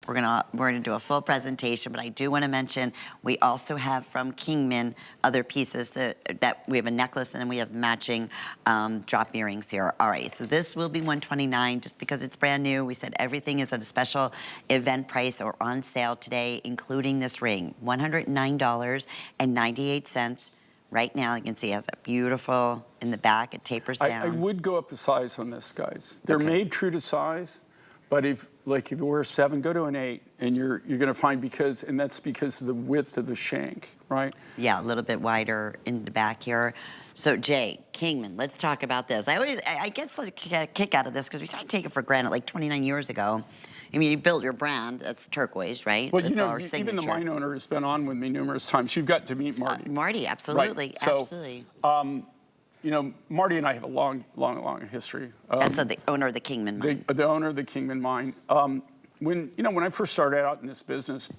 We're gonna do a full presentation, but I do want to mention we also have from Kingman other pieces that we have a necklace and then we have matching drop earrings here. All right, so this will be $129 just because it's brand new. We said everything is at a special event price or on sale today, including this ring, $109.98. Right now, you can see it has a beautiful, in the back, it tapers down. I would go up a size on this, guys. They're made true to size, but if you wear a 7, go to an 8, and you're going to find and that's because of the width of the shank, right? Yeah, a little bit wider in the back here. So Jay, Kingman, let's talk about this. I get a kick out of this because we started taking it for granted like 29 years ago. I mean, you built your brand. That's Turquoise, right? Well, that's you know, even the wine owner has been on with me numerous times. You've got to meet Marty. Marty, absolutely, right. So, absolutely. You know, Marty and I have a long history. That's the owner of the Kingman mine. The owner of the Kingman mine. When I first started out in this business,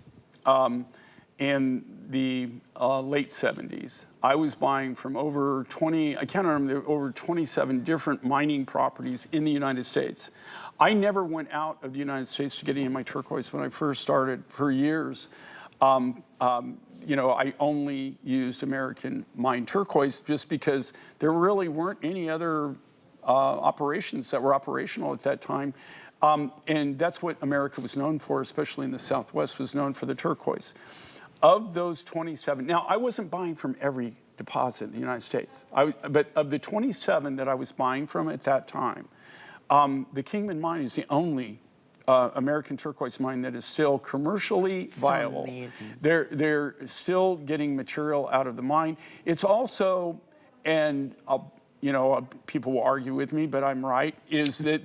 in the late 70s, I was buying from over 20, I can't remember, there were over 27 different mining properties in the United States. I never went out of the United States to get any of my turquoise when I first started for years. You know, I only used American mined turquoise just because there really weren't any other operations that were operational at that time. And that's what America was known for, especially in the Southwest, was known for the turquoise. Of those 27, now I wasn't buying from every deposit in the United States, but of the 27 that I was buying from at that time, the Kingman mine is the only American turquoise mine that is still commercially viable. Amazing. They're still getting material out of the mine. It's also, and you know, people will argue with me, but I'm right, is that,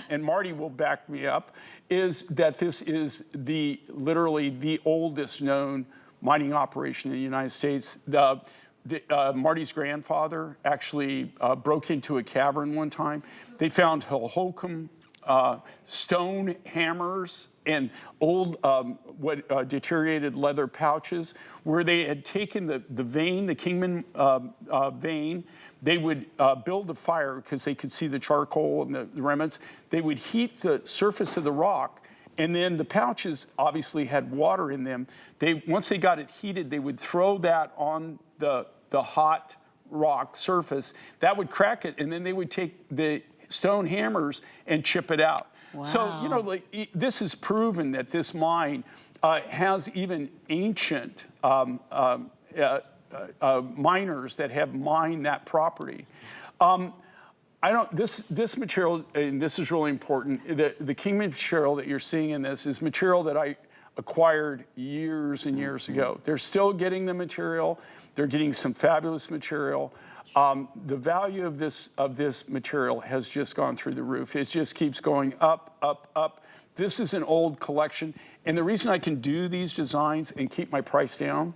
and Marty will back me up, is that this is literally the oldest known mining operation in the United States. Marty's grandfather actually broke into a cavern one time. They found Holcomb stone hammers and old deteriorated leather pouches where they had taken the vein, the Kingman vein. They would build a fire because they could see the charcoal and the remnants. They would heat the surface of the rock, and then the pouches obviously had water in them. Once they got it heated, they would throw that on the hot rock surface. That would crack it, and then they would take the stone hammers and chip it out. Wow. So, you know, like, this is proven that this mine has even ancient miners that have mined that property. This material, and this is really important, the Kingman material that you're seeing in this is material that I acquired years and years ago. They're still getting the material. They're getting some fabulous material. The value of this material has just gone through the roof. It just keeps going up, up, up. This is an old collection. And the reason I can do these designs and keep my price down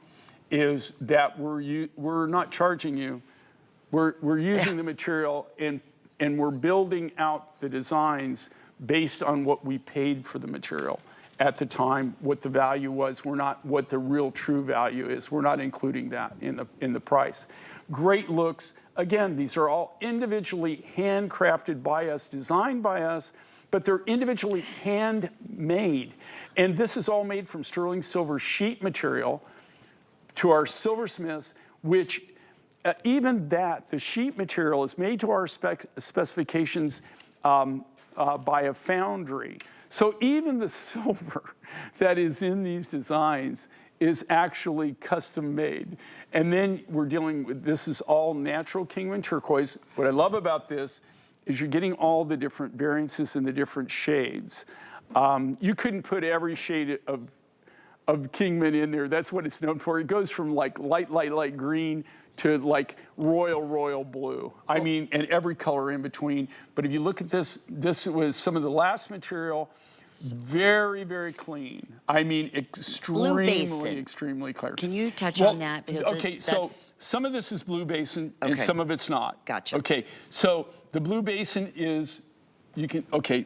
is that we're not charging you. We're using the material and we're building out the designs based on what we paid for the material at the time, what the value was. We're not what the real true value is. We're not including that in the price. Great looks. Again, these are all individually handcrafted by us, designed by us, but they're individually handmade. And this is all made from sterling silver sheet material to our silversmiths, which even the sheet material is made to our specifications by a foundry. So even the silver that is in these designs is actually custom made. And then we're dealing with, this is all natural Kingman turquoise. What I love about this is you're getting all the different variances and the different shades. You couldn't put every shade of Kingman in there. That's what it's known for. It goes from like light green to like royal blue. I mean, and every color in between. But if you look at this, this was some of the last material, very clean. I mean, extremely clear. Can you touch on that? Because okay, so some of this is Blue Basin and some of it's not. Gotcha. Okay, so the Blue Basin is,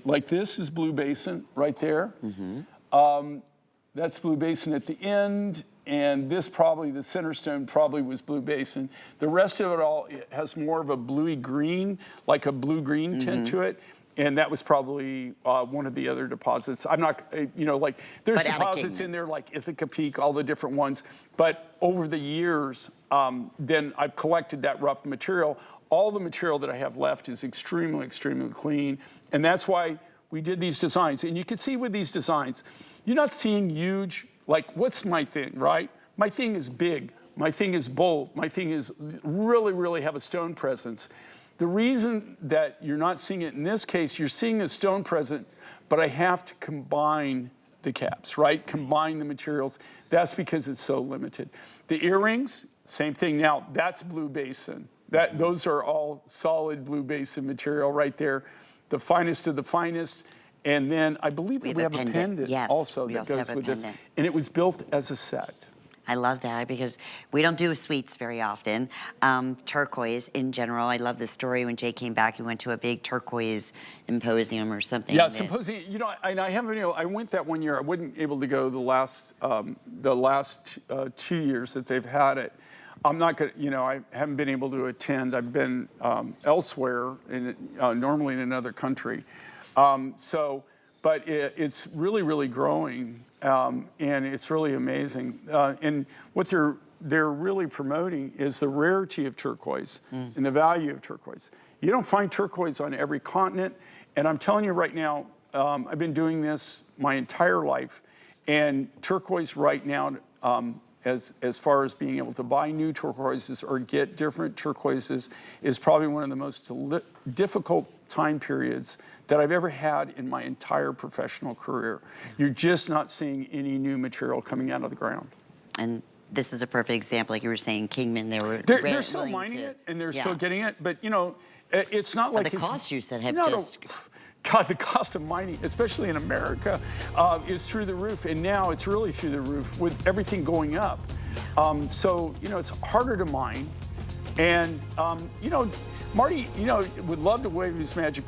like this is Blue Basin right there. Mm-hmm. That's Blue Basin at the end, and this probably, the center stone probably was Blue Basin. The rest of it all has more of a bluey green, like a blue-green tint to it. and that was probably one of the other deposits. I'm not, like there's But out of deposits Kingman. in there like Ithaca Peak, all the different ones. But over the years, then I've collected that rough material. All the material that I have left is extremely, extremely clean. And that's why we did these designs. And you can see with these designs, you're not seeing huge, like what's my thing, right? My thing is big. My thing is bold. My thing is really, really have a stone presence. The reason that you're not seeing it in this case, you're seeing a stone present, but I have to combine the caps, right? Combine the materials. That's because it's so limited. The earrings, same thing. Now, that's Blue Basin. Those are all solid Blue Basin material right there. The finest of the finest. And then I believe we have a pendant yes, also we that also goes have a with this. pendant. And it was built as a set. I love that because we don't do sweets very often. Turquoise in general. I love the story when Jay came back. He went to a big turquoise symposium or something. Yeah, symposium. And I haven't. I went that one year. I wasn't able to go the last 2 years that they've had it. I'm not gonna. I haven't been able to attend. I've been elsewhere, normally in another country. But it's really, really growing, and it's really amazing. And what they're really promoting is the rarity of turquoise and the value of turquoise. You don't find turquoise on every continent, and I'm telling you right now, I've been doing this my entire life, and turquoise right now, as far as being able to buy new turquoises or get different turquoises, is probably one of the most difficult time periods that I've ever had in my entire professional career. You're just not seeing any new material coming out of the ground. And this is a perfect example, like you were saying, Kingman. They're still mining it, and they're still getting it, but it's not like the costs you said have just. God, the cost of mining, especially in America, is through the roof, and now it's really through the roof with everything going up. So it's harder to mine, and Marty, would love to wave his magic